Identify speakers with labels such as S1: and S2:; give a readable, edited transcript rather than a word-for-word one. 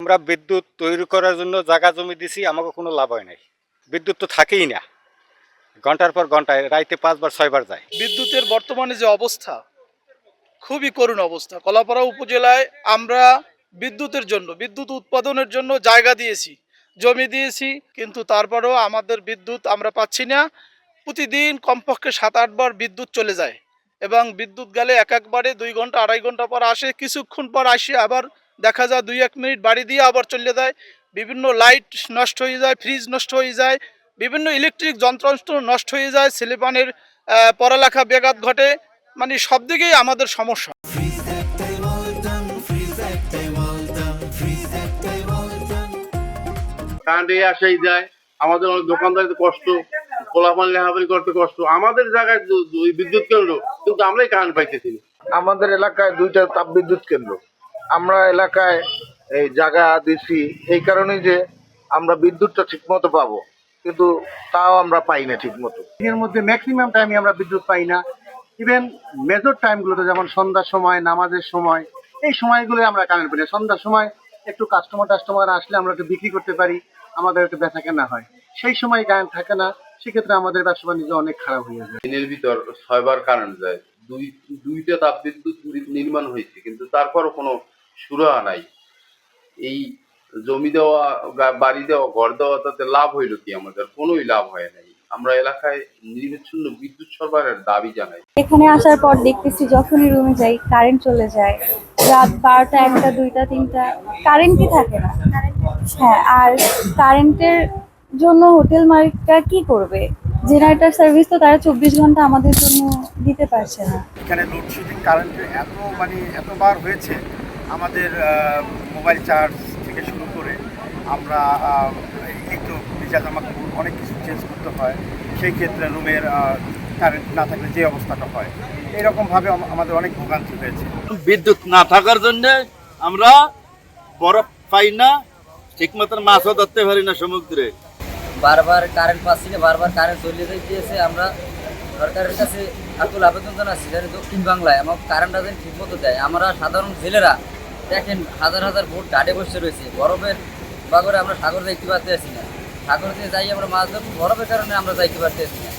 S1: আমরা বিদ্যুৎ তৈরি করার জন্য জায়গা জমি দিছি, আমাকে কোনো লাভ হয় নাই। বিদ্যুৎ তো থাকেই না, ঘন্টার পর ঘন্টায়, রাইতে 5 বার 6 বার যায়।
S2: বিদ্যুতের বর্তমানে যে অবস্থা, খুবই করুণ অবস্থা। কলাপাড়া উপজেলায় আমরা বিদ্যুতের জন্য, বিদ্যুৎ উৎপাদনের জন্য জায়গা দিয়েছি, জমি দিয়েছি, কিন্তু তারপরেও আমাদের বিদ্যুৎ আমরা পাচ্ছি না। প্রতিদিন কমপক্ষে 7-8 বার বিদ্যুৎ চলে যায়, এবং বিদ্যুৎ গেলে একবারে 2 ঘন্টা 2.5 ঘন্টা পর আসে, কিছুক্ষণ পর আসে আবার দেখা যায় 2-1 মিনিট বাড়ি দিয়ে আবার চলে যায়। বিভিন্ন লাইট নষ্ট হয়ে যায়, ফ্রিজ নষ্ট হয়ে যায়, বিভিন্ন ইলেকট্রিক যন্ত্রাংশ নষ্ট হয়ে যায়, ছেলেপানের পড়ালেখা ব্যাঘাত ঘটে। মানে সব দিকেই আমাদের সমস্যা।
S3: কারেন্ট আসাই যায়, আমাদের অনেক দোকানদারিতে কষ্ট, পোলাপান লেখাপড়ি করতে কষ্ট। আমাদের জায়গায় ওই বিদ্যুৎ কেন্দ্র, কিন্তু আমরাই কারেন্ট পাইতেছি না।
S4: আমাদের এলাকায় 2টা তাপ বিদ্যুৎ কেন্দ্র, আমরা এলাকায় এই জায়গা দিছি এই কারণেই যে আমরা বিদ্যুৎটা ঠিক মতো পাবো, কিন্তু তাও আমরা পাই না ঠিক মতো।
S5: এর মধ্যে ম্যাক্সিমাম টাইমে আমরা বিদ্যুৎ পাই না। ইভেন মেজর টাইমগুলোতে, যেমন সন্ধ্যার সময়, নামাজের সময়, এই সময়গুলো আমরা কারেন্ট পাই না। সন্ধ্যার সময় একটু কাস্টমার আসলে আমরা একটু বিক্রি করতে পারি, আমাদের একটু বেচা কেনা হয়, সেই সময় কারেন্ট থাকে না। সেক্ষেত্রে আমাদের ব্যবসা বাণিজ্য অনেক খারাপ হয়ে যায়।
S3: দিনের ভিতর 6 বার কারেন্ট যায়। দুইটা তাপ বিদ্যুৎ নির্মাণ হয়েছে, কিন্তু তারপরও কোনো সুরাহা নাই। এই জমি দেওয়া, বাড়ি দেওয়া, ঘর দেওয়া, তাতে লাভ হইল কি? আমাদের কোনোই লাভ হয় নাই। আমরা এলাকায় নির্বিচ্ছিন্ন বিদ্যুৎ সরবরাহের দাবি জানাই।
S6: এখানে আসার পর দেখতেছি যখনই রুমে যাই কারেন্ট চলে যায়, রাত 12টা 1টা 2টা 3টা কারেন্টই থাকে না। হ্যাঁ, আর কারেন্টের জন্য হোটেল মালিকরা কি করবে? জেনারেটর সার্ভিস তো তারা 24 ঘন্টা আমাদের জন্য দিতে পারছে না।
S5: এখানে লোডশেডিং কারেন্টের এতবার হয়েছে, আমাদের মোবাইল চার্জ থেকে শুরু করে আমরা এই তো ভিজা জামা কাপড় অনেক কিছু চেঞ্জ করতে হয়। সেই ক্ষেত্রে রুমের কারেন্ট না থাকলে যে অবস্থাটা হয়, এইরকমভাবে আমাদের অনেক ভোগান্তি হয়েছে।
S7: বিদ্যুৎ না থাকার জন্য আমরা বরফ পাই না, ঠিক মতন মাছও ধরতে পারি না সমুদ্রে।
S8: বারবার কারেন্ট পাচ্ছি না, বারবার কারেন্ট চলে যাইতেছে। আমরা সরকারের কাছে আকুল আবেদন জানাচ্ছি যেন দক্ষিণ বাংলায় আমার কারেন্টটা যেন ঠিক মতো দেয়। আমরা সাধারণ জেলেরা দেখেন হাজার হাজার ভোট ঘাটে বসে রয়েছে, বরফের বাগরে আমরা সাগর যাইতে পারতেছি না। সাগর দিয়ে যাই আমরা মাছ ধরবো, বরফের কারণে আমরা যাইতে পারতেছি না।